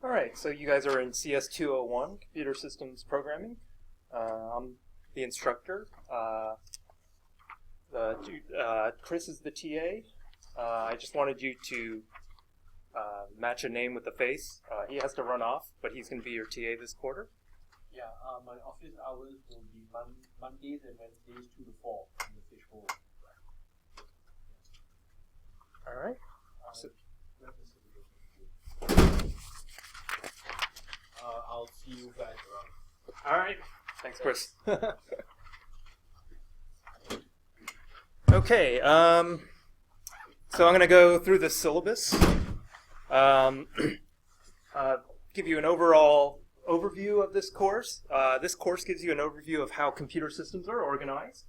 All right, so you guys are in CS 201, Computer Systems Programming. I'm the instructor. Chris is the TA. I just wanted you to match a name with a face. He has to run off, but he's going to be your TA this quarter. Yeah, my office hours will be Mondays and Wednesdays 2 to 4 in the fishbowl. All right. I'll see you guys around. All right. Thanks, Chris. Okay. So I'm going to go through the syllabus. Give you an overall overview of this course. This course gives you an overview of how computer systems are organized.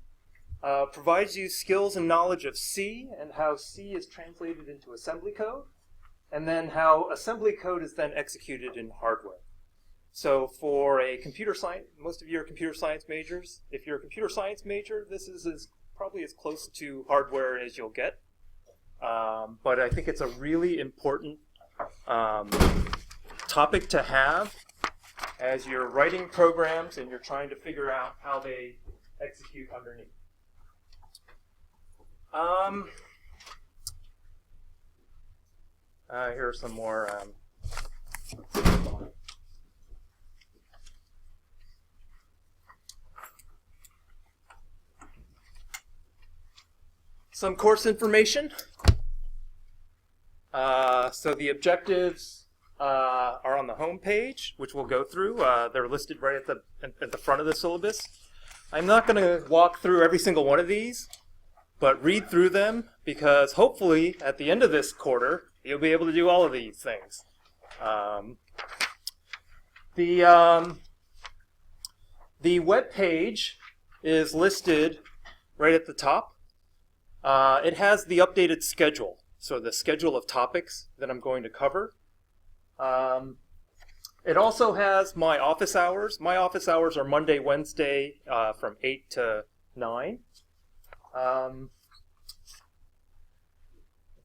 Provides you skills and knowledge of C and how C is translated into assembly code, and then how assembly code is then executed in hardware. So for a computer science, most of you are computer science majors. If you're a computer science major, this is probably as close to hardware as you'll get. But I think it's a really important topic to have as you're writing programs and you're trying to figure out how they execute underneath. Here are some more some course information. So the objectives are on the home page, which we'll go through. They're listed right at the front of the syllabus. I'm not going to walk through every single one of these, but read through them, because hopefully at the end of this quarter you'll be able to do all of these things. The web page is listed right at the top. It has the updated schedule, so the schedule of topics that I'm going to cover. It also has my office hours. My office hours are Monday, Wednesday from 8 to 9. Let's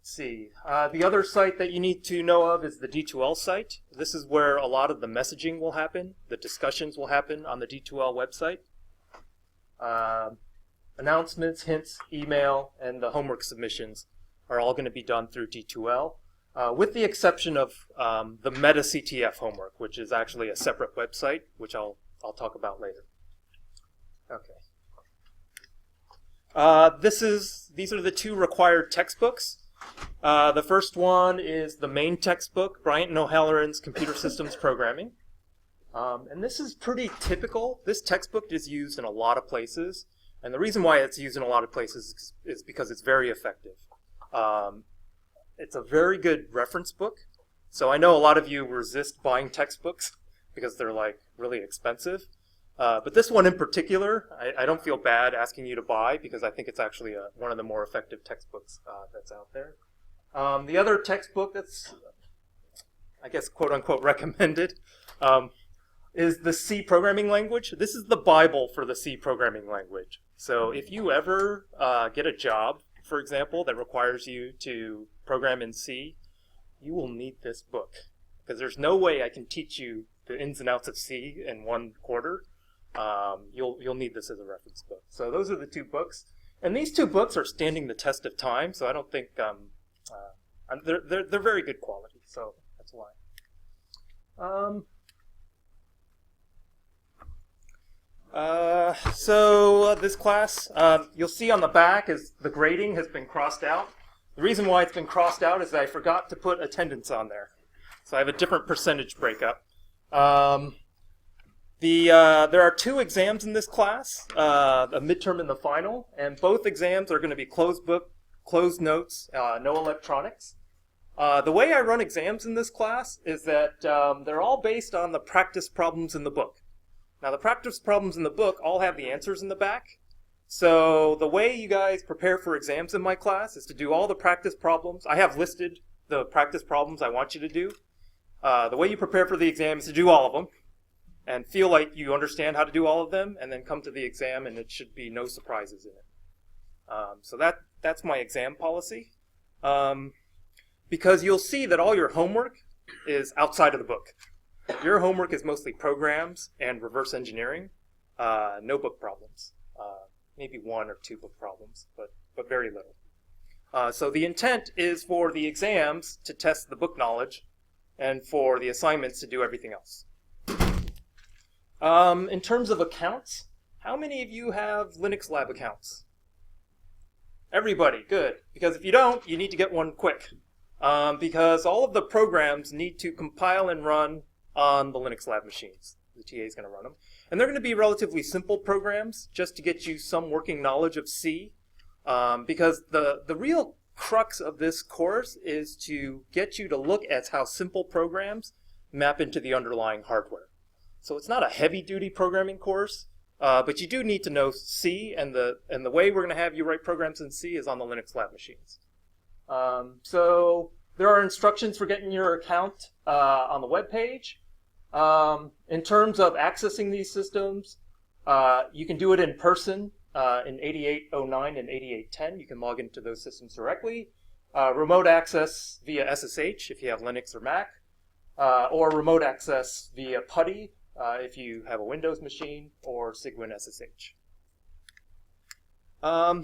see. The other site that you need to know of is the D2L site. This is where a lot of the messaging will happen. The discussions will happen on the D2L website. Announcements, hints, email, and the homework submissions are all going to be done through D2L, with the exception of the Meta CTF homework, which is actually a separate website, which I'll talk about later. Okay. These are the two required textbooks. The first one is the main textbook, Bryant and O'Halloran's Computer Systems Programming. And this is pretty typical. This textbook is used in a lot of places. And the reason why it's used in a lot of places is because it's very effective. It's a very good reference book. So I know a lot of you resist buying textbooks because they're like really expensive. But this one in particular, I don't feel bad asking you to buy, because I think it's actually one of the more effective textbooks that's out there. The other textbook that's, I guess, quote unquote recommended, is the C programming language. This is the Bible for the C programming language. So if you ever get a job, for example, that requires you to program in C, you will need this book, because there's no way I can teach you the ins and outs of C in one quarter. You'll need this as a reference book. So those are the two books, and these two books are standing the test of time. So I don't think they're very good quality. So that's why. So this class, you'll see on the back is the grading has been crossed out. The reason why it's been crossed out is that I forgot to put attendance on there. So I have a different percentage breakup. There are two exams in this class, a midterm and the final, and both exams are going to be closed book, closed notes, no electronics. The way I run exams in this class is that they're all based on the practice problems in the book. Now, the practice problems in the book all have the answers in the back. So the way you guys prepare for exams in my class is to do all the practice problems. I have listed the practice problems I want you to do. The way you prepare for the exam is to do all of them and feel like you understand how to do all of them, and then come to the exam and it should be no surprises in it. So that's my exam policy. Because you'll see that all your homework is outside of the book. Your homework is mostly programs and reverse engineering, no book problems. Maybe 1 or 2 book problems, but very little. So the intent is for the exams to test the book knowledge and for the assignments to do everything else. In terms of accounts, how many of you have Linux Lab accounts? Everybody, good. Because if you don't, you need to get one quick. Because all of the programs need to compile and run on the Linux Lab machines. The TA is going to run them. And they're going to be relatively simple programs just to get you some working knowledge of C. Because the real crux of this course is to get you to look at how simple programs map into the underlying hardware. So it's not a heavy-duty programming course, but you do need to know C, and the way we're going to have you write programs in C is on the Linux Lab machines. So there are instructions for getting your account on the web page. In terms of accessing these systems, you can do it in person in 8809 and 8810. You can log into those systems directly. Remote access via SSH if you have Linux or Mac, or remote access via PuTTY if you have a Windows machine, or Cygwin SSH.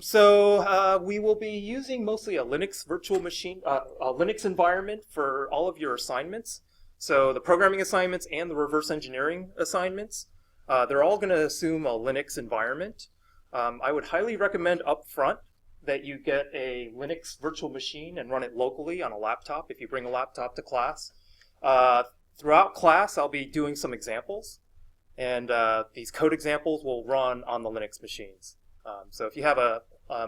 So we will be using mostly a Linux virtual machine, a Linux environment for all of your assignments. So the programming assignments and the reverse engineering assignments, they're all going to assume a Linux environment. I would highly recommend up front that you get a Linux virtual machine and run it locally on a laptop if you bring a laptop to class. Throughout class, I'll be doing some examples, and these code examples will run on the Linux machines. So if you have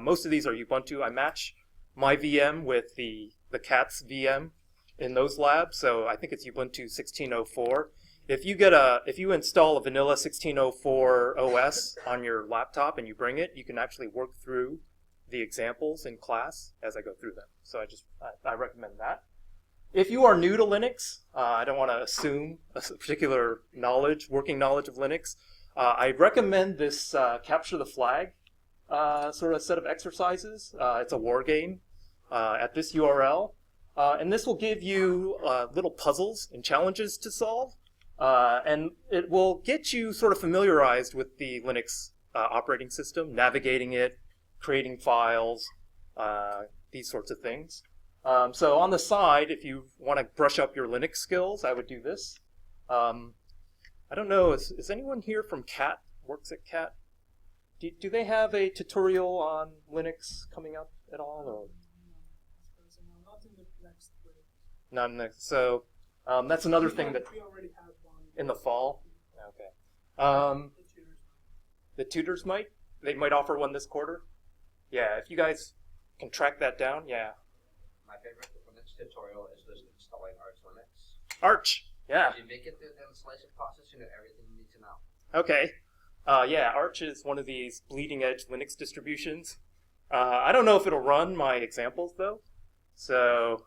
most of these are Ubuntu. I match my VM with the CAT's VM in those labs, so I think it's Ubuntu 16.04. If you install a vanilla 16.04 OS on your laptop and you bring it, you can actually work through the examples in class as I go through them. So I recommend that. If you are new to Linux, I don't want to assume a particular working knowledge of Linux. I recommend this capture the flag sort of set of exercises. It's a war game at this URL. And this will give you little puzzles and challenges to solve. And it will get you sort of familiarized with the Linux operating system, navigating it, creating files, these sorts of things. So on the side, if you want to brush up your Linux skills, I would do this. I don't know, is anyone here from CAT, works at CAT? Do they have a tutorial on Linux coming up at all? Or? Not in the next week. Not in the, so that's another thing that we already had one in the fall. Okay. The tutors might. They might offer one this quarter. Yeah, if you guys can track that down, yeah. My favorite Linux tutorial is just installing Arch Linux. Arch, yeah. If you make it through the installation process, you know everything you need to know. Okay. Yeah, Arch is one of these bleeding edge Linux distributions. I don't know if it'll run my examples though. So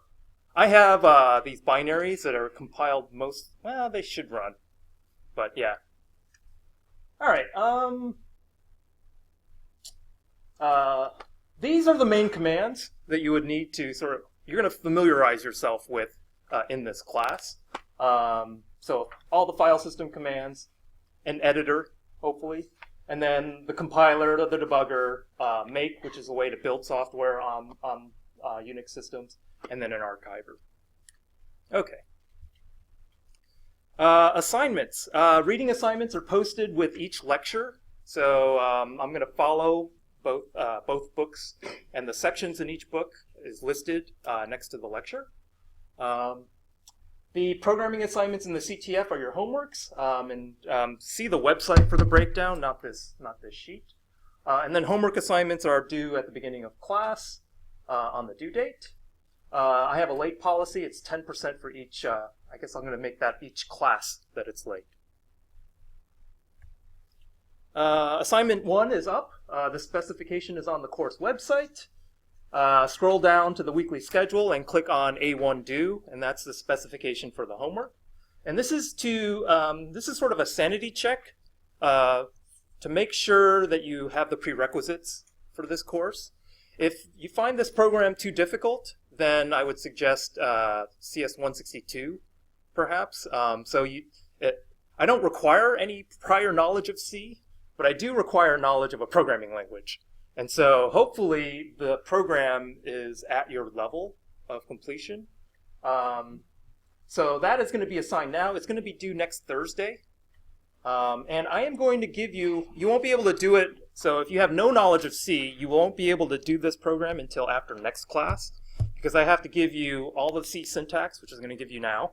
I have these binaries that are compiled well, they should run. But yeah. All right. These are the main commands that you would need to you're going to familiarize yourself with in this class. So all the file system commands, an editor, hopefully, and then the compiler, the debugger, make, which is a way to build software on Unix systems, and then an archiver. Okay. Assignments. Reading assignments are posted with each lecture. So I'm going to follow both books, and the sections in each book is listed next to the lecture. The programming assignments in the CTF are your homeworks, and see the website for the breakdown, not this sheet. And then homework assignments are due at the beginning of class on the due date. I have a late policy. It's 10% for each. I guess I'm going to make that each class that it's late. Assignment 1 is up. The specification is on the course website. Scroll down to the weekly schedule and click on A1 due, and that's the specification for the homework. And this is this is sort of a sanity check to make sure that you have the prerequisites for this course. If you find this program too difficult, then I would suggest CS162 perhaps. I don't require any prior knowledge of C, but I do require knowledge of a programming language. And so hopefully the program is at your level of completion. So that is going to be assigned now. It's going to be due next Thursday. And I am going to give you won't be able to do it, so if you have no knowledge of C, you won't be able to do this program until after next class, because I have to give you all the C syntax, which I'm going to give you now,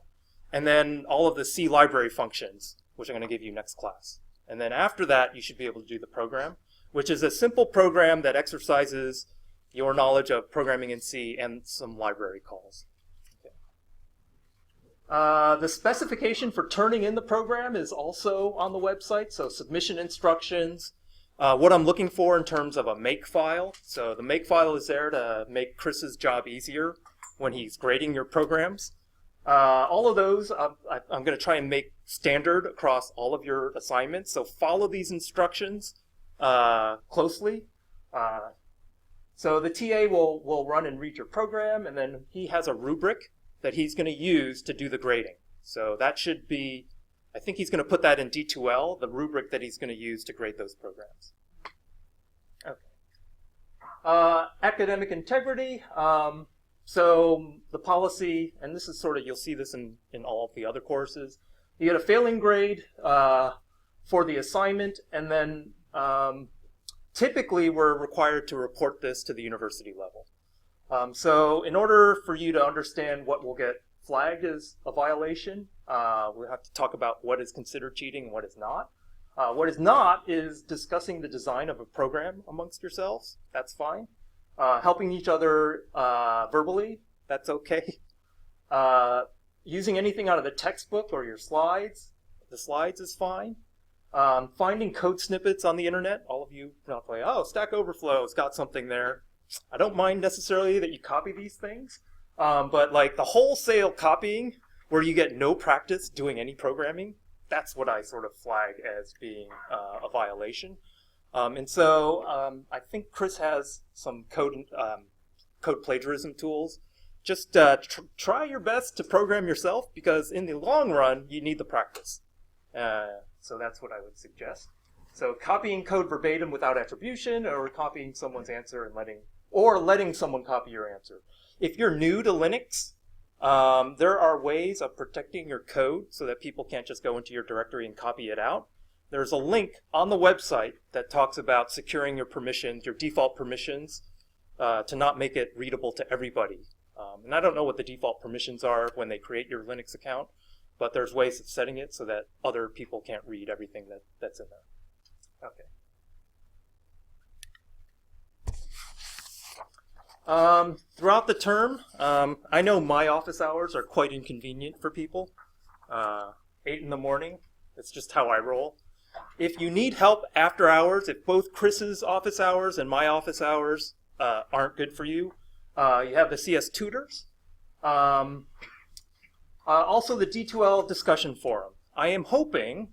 and then all of the C library functions, which I'm going to give you next class. And then after that, you should be able to do the program, which is a simple program that exercises your knowledge of programming in C and some library calls. The specification for turning in the program is also on the website, so submission instructions, what I'm looking for in terms of a make file. So the make file is there to make Chris's job easier when he's grading your programs. All of those I'm going to try and make standard across all of your assignments, so follow these instructions closely. So the TA will run and read your program, and then he has a rubric that he's going to use to do the grading. So that should be, I think he's going to put that in D2L, the rubric that he's going to use to grade those programs. Okay. Academic integrity. So the policy, and this is sort of, you'll see this in all of the other courses, you get a failing grade for the assignment, and then typically we're required to report this to the university level. So in order for you to understand what will get flagged as a violation, we'll have to talk about what is considered cheating and what is not. What is not is discussing the design of a program amongst yourselves. That's fine. Helping each other verbally, that's okay. Using anything out of the textbook or your slides, the slides is fine. Finding code snippets on the internet, all of you not like, oh, Stack Overflow's got something there. I don't mind necessarily that you copy these things, but like the wholesale copying where you get no practice doing any programming, that's what I sort of flag as being a violation. And so I think Chris has some code plagiarism tools. Just try your best to program yourself, because in the long run, you need the practice. So that's what I would suggest. So copying code verbatim without attribution, or copying someone's answer and letting someone copy your answer. If you're new to Linux, there are ways of protecting your code so that people can't just go into your directory and copy it out. There's a link on the website that talks about securing your permissions, your default permissions, to not make it readable to everybody. And I don't know what the default permissions are when they create your Linux account, but there's ways of setting it so that other people can't read everything that's in there. Okay. Throughout the term, I know my office hours are quite inconvenient for people. 8 in the morning, it's just how I roll. If you need help after hours, if both Chris's office hours and my office hours aren't good for you, you have the CS tutors. Also the D2L discussion forum. I am hoping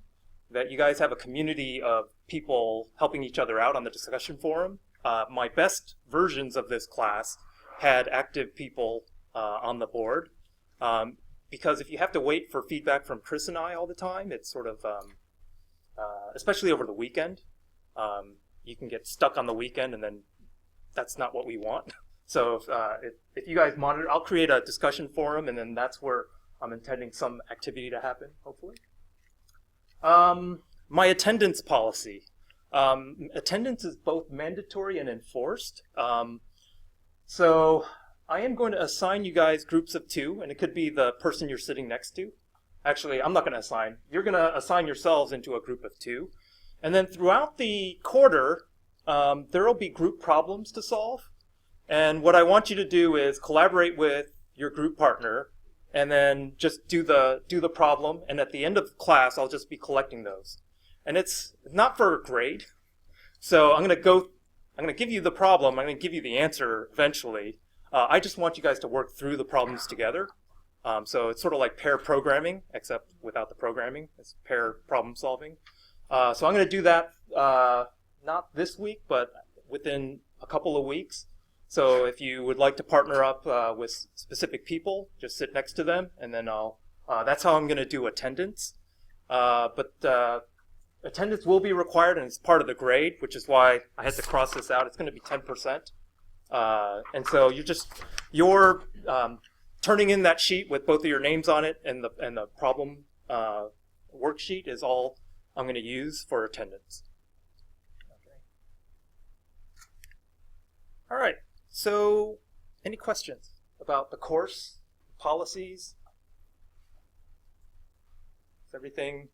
that you guys have a community of people helping each other out on the discussion forum. My best versions of this class had active people on the board, because if you have to wait for feedback from Chris and I all the time, it's sort of, especially over the weekend, you can get stuck on the weekend, and then that's not what we want. So if you guys monitor, I'll create a discussion forum, and then that's where I'm intending some activity to happen, hopefully. My attendance policy. Attendance is both mandatory and enforced. So I am going to assign you guys groups of 2, and it could be the person you're sitting next to. Actually, I'm not going to assign. You're going to assign yourselves into a group of 2. And then throughout the quarter, there will be group problems to solve. And what I want you to do is collaborate with your group partner, and then just do the problem. And at the end of class, I'll just be collecting those. And it's not for a grade. So I'm going to give you the problem. I'm going to give you the answer eventually. I just want you guys to work through the problems together. So it's sort of like pair programming, except without the programming. It's pair problem solving. So I'm going to do that not this week, but within a couple of weeks. So if you would like to partner up with specific people, just sit next to them, and then I'll That's how I'm going to do attendance. But attendance will be required, and it's part of the grade, which is why I had to cross this out. It's going to be 10%. And so you're turning in that sheet with both of your names on it, and the problem worksheet is all I'm going to use for attendance. Okay. All right. So, any questions about the course, policies? Is everything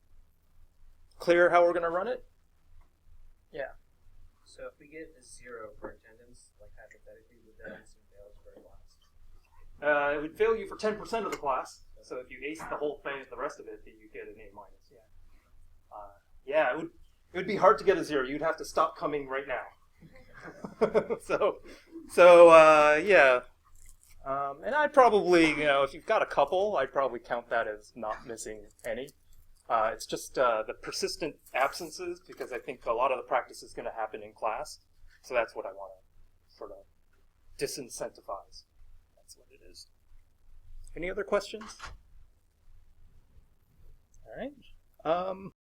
clear how we're going to run it? Yeah. So if we get a 0 for attendance, like hypothetically, would that instant fail us for a class? It would fail you for 10% of the class. So if you ace the whole thing and the rest of it, then you get an A minus. Yeah. It would be hard to get a 0. You'd have to stop coming right now. Yeah. And I'd probably, if you've got a couple, I'd probably count that as not missing any. It's just the persistent absences, because I think a lot of the practice is going to happen in class. So that's what I want to sort of disincentivize. That's what it is. Any other questions? All right.